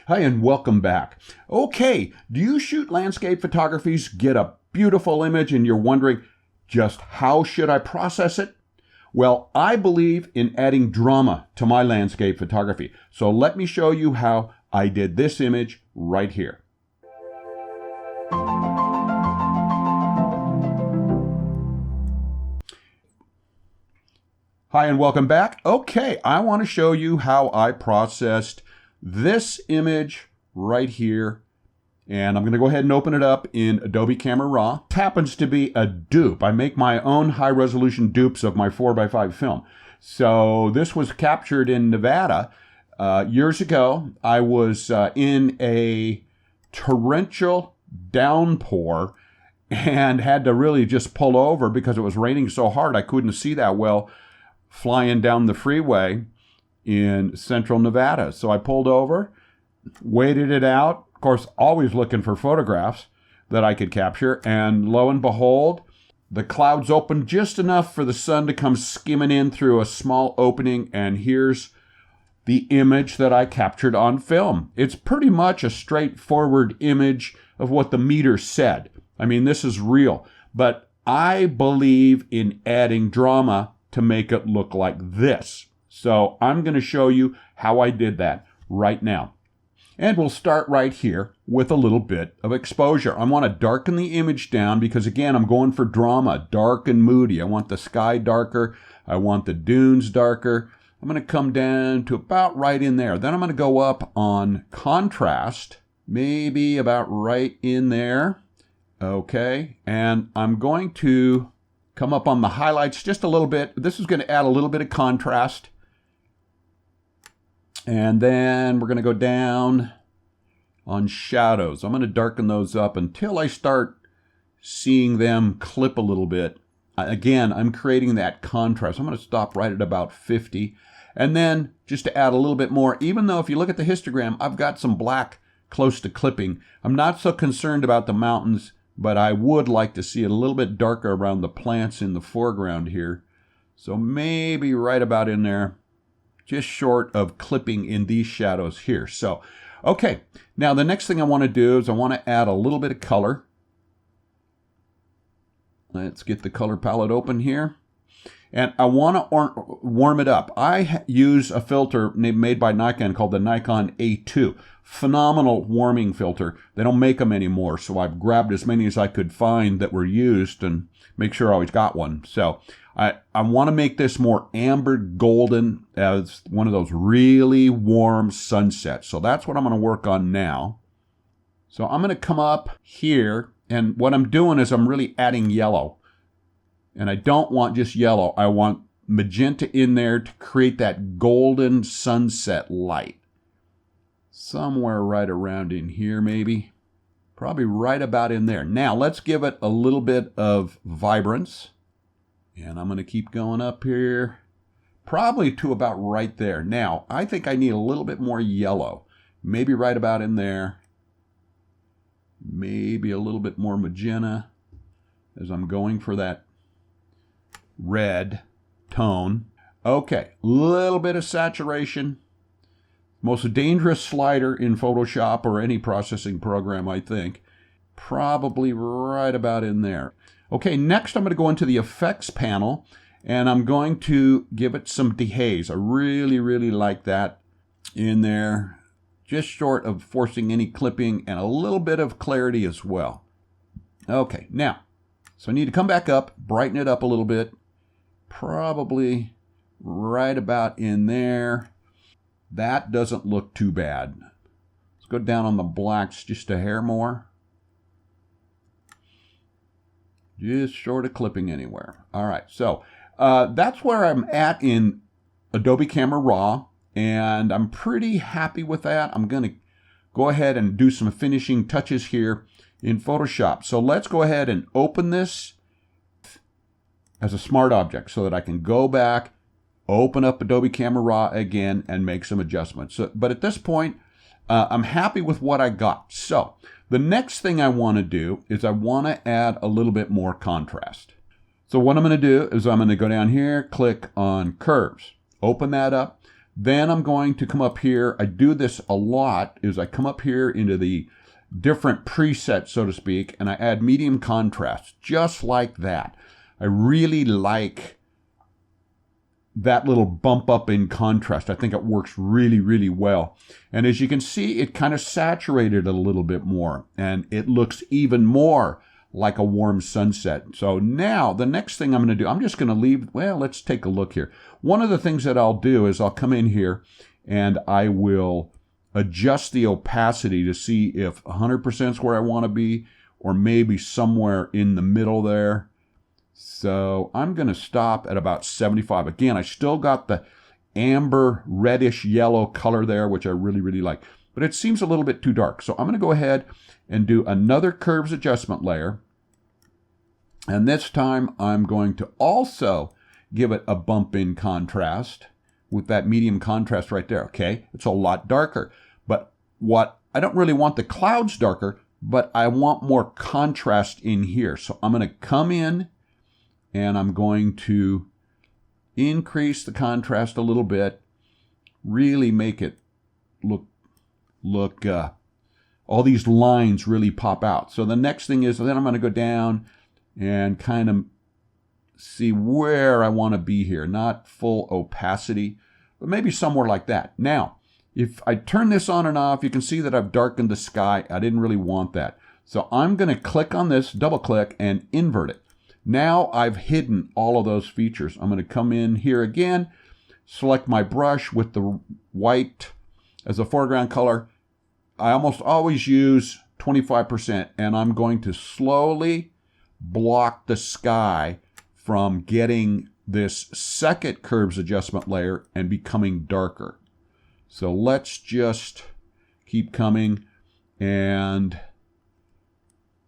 Hi, and welcome back. Okay, do you shoot landscape photographies, get a beautiful image, and you're wondering just how should I process it? Well, I believe in adding drama to my landscape photography. So let me show you how I did this image right here. Hi, and welcome back. Okay, I want to show you how I processed this image right here. And I'm going to go ahead and open it up in Adobe Camera RAW. It happens to be a dupe. I make my own high-resolution dupes of my 4x5 film. So this was captured in Nevada years ago. I was in a torrential downpour and had to really just pull over because it was raining so hard I couldn't see that well flying down the freeway in central Nevada. So I pulled over, waited it out, of course, always looking for photographs that I could capture, and lo and behold, the clouds opened just enough for the sun to come skimming in through a small opening, and here's the image that I captured on film. It's pretty much a straightforward image of what the meter said. I mean, this is real, but I believe in adding drama to make it look like this. So I'm going to show you how I did that right now. And we'll start right here with a little bit of exposure. I want to darken the image down because, again, I'm going for drama, dark and moody. I want the sky darker. I want the dunes darker. I'm going to come down to about right in there. Then I'm going to go up on contrast, maybe about right in there. Okay, and I'm going to come up on the highlights just a little bit. This is going to add a little bit of contrast. And then we're going to go down on shadows. I'm going to darken those up until I start seeing them clip a little bit. Again, I'm creating that contrast. I'm going to stop right at about 50. And then just to add a little bit more, even though if you look at the histogram, I've got some black close to clipping. I'm not so concerned about the mountains, but I would like to see it a little bit darker around the plants in the foreground here. So maybe right about in there, just short of clipping in these shadows here. So, okay, now the next thing I want to do is I want to add a little bit of color. Let's get the color palette open here. And I want to warm it up. I use a filter made by Nikon called the Nikon A2. Phenomenal warming filter. They don't make them anymore, so I've grabbed as many as I could find that were used and make sure I always got one. So I want to make this more amber golden as one of those really warm sunsets. So that's what I'm going to work on now. So I'm going to come up here, and what I'm doing is I'm really adding yellow. And I don't want just yellow. I want magenta in there to create that golden sunset light. Somewhere right around in here, maybe. Probably right about in there. Now, let's give it a little bit of vibrance. And I'm going to keep going up here. Probably to about right there. Now, I think I need a little bit more yellow. Maybe right about in there. Maybe a little bit more magenta as I'm going for that red tone. Okay, little bit of saturation. Most dangerous slider in Photoshop or any processing program, I think. Probably right about in there. Okay, next I'm going to go into the effects panel and I'm going to give it some dehaze. I really, really like that in there. Just short of forcing any clipping and a little bit of clarity as well. Okay, now, so I need to come back up, brighten it up a little bit. Probably right about in there. That doesn't look too bad. Let's go down on the blacks just a hair more. Just short of clipping anywhere. All right, so that's where I'm at in Adobe Camera RAW, and I'm pretty happy with that. I'm going to go ahead and do some finishing touches here in Photoshop. So let's go ahead and open this as a smart object so that I can go back, open up Adobe Camera RAW again, and make some adjustments. But at this point, I'm happy with what I got. So the next thing I want to do is I want to add a little bit more contrast. So what I'm going to do is I'm going to go down here, click on curves, open that up. Then I'm going to come up here. I do this a lot, is I come up here into the different presets, so to speak, and I add medium contrast, just like that. I really like that little bump up in contrast. I think it works really, really well. And as you can see, it kind of saturated it a little bit more, and it looks even more like a warm sunset. So now the next thing I'm going to do, I'm just going to leave, well, let's take a look here. One of the things that I'll do is I'll come in here and I will adjust the opacity to see if 100% is where I want to be, or maybe somewhere in the middle there. So I'm going to stop at about 75. Again, I still got the amber reddish yellow color there, which I really, really like. But it seems a little bit too dark. So I'm going to go ahead and do another curves adjustment layer. And this time I'm going to also give it a bump in contrast with that medium contrast right there. Okay, it's a lot darker. But I don't really want the clouds darker, but I want more contrast in here. So I'm going to come in and I'm going to increase the contrast a little bit, really make it look, all these lines really pop out. So the next thing is, then I'm going to go down and kind of see where I want to be here. Not full opacity, but maybe somewhere like that. Now, if I turn this on and off, you can see that I've darkened the sky. I didn't really want that. So I'm going to click on this, double click, and invert it. Now I've hidden all of those features. I'm going to come in here again, select my brush with the white as a foreground color. I almost always use 25%, and I'm going to slowly block the sky from getting this second curves adjustment layer and becoming darker. So let's just keep coming and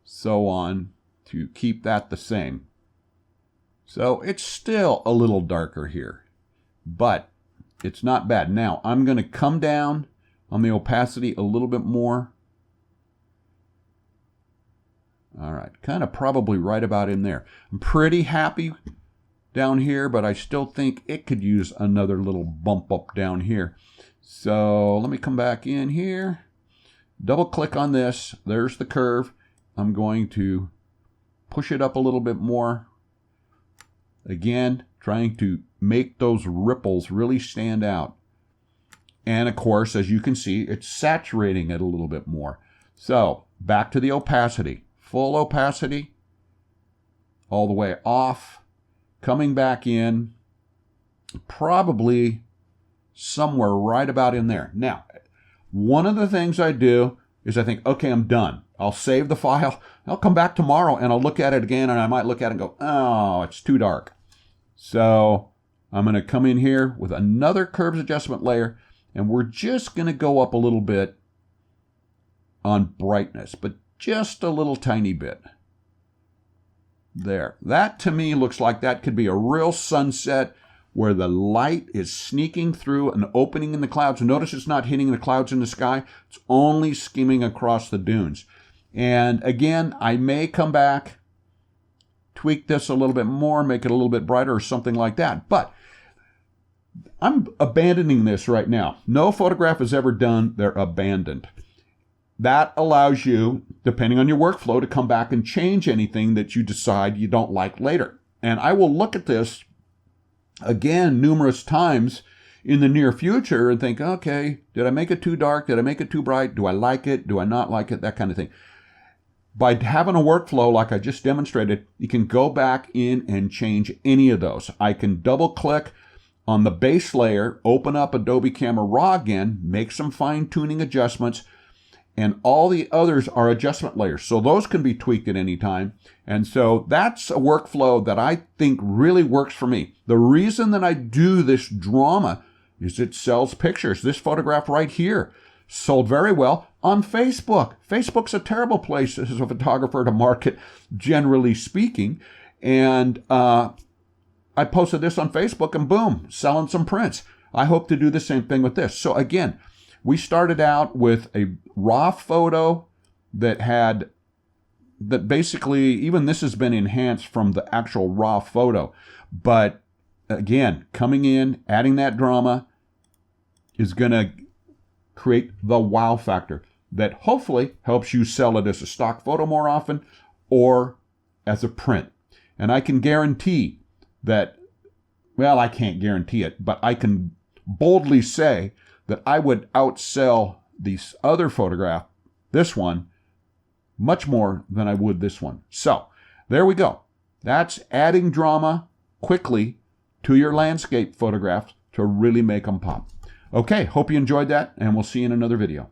so on to keep that the same. So it's still a little darker here, but it's not bad. Now I'm going to come down on the opacity a little bit more. All right, kind of probably right about in there. I'm pretty happy down here, but I still think it could use another little bump up down here. So let me come back in here, double click on this. There's the curve. I'm going to push it up a little bit more. Again, trying to make those ripples really stand out. And of course, as you can see, it's saturating it a little bit more. So back to the opacity. Full opacity, all the way off, coming back in, probably somewhere right about in there. Now, one of the things I do is I think, okay, I'm done. I'll save the file. I'll come back tomorrow and I'll look at it again, and I might look at it and go, oh, it's too dark. So I'm going to come in here with another curves adjustment layer, and we're just going to go up a little bit on brightness, but just a little tiny bit. There. That to me looks like that could be a real sunset where the light is sneaking through an opening in the clouds. Notice it's not hitting the clouds in the sky. It's only skimming across the dunes. And again, I may come back, tweak this a little bit more, make it a little bit brighter or something like that. But I'm abandoning this right now. No photograph is ever done. They're abandoned. That allows you, depending on your workflow, to come back and change anything that you decide you don't like later. And I will look at this again numerous times in the near future and think, okay, did I make it too dark? Did I make it too bright? Do I like it? Do I not like it? That kind of thing. By having a workflow like I just demonstrated, you can go back in and change any of those. I can double click on the base layer, open up Adobe Camera RAW again, make some fine tuning adjustments, and all the others are adjustment layers. So those can be tweaked at any time. And so that's a workflow that I think really works for me. The reason that I do this drama is it sells pictures. This photograph right here sold very well on Facebook. Facebook's a terrible place as a photographer to market, generally speaking. And I posted this on Facebook and boom, selling some prints. I hope to do the same thing with this. So again, we started out with a raw photo that basically, even this has been enhanced from the actual raw photo. But again, coming in, adding that drama, is going to create the wow factor that hopefully helps you sell it as a stock photo more often or as a print. And I can guarantee that, well, I can't guarantee it, but I can boldly say that I would outsell this other photograph, this one, much more than I would this one. So there we go. That's adding drama quickly to your landscape photographs to really make them pop. Okay, hope you enjoyed that, and we'll see you in another video.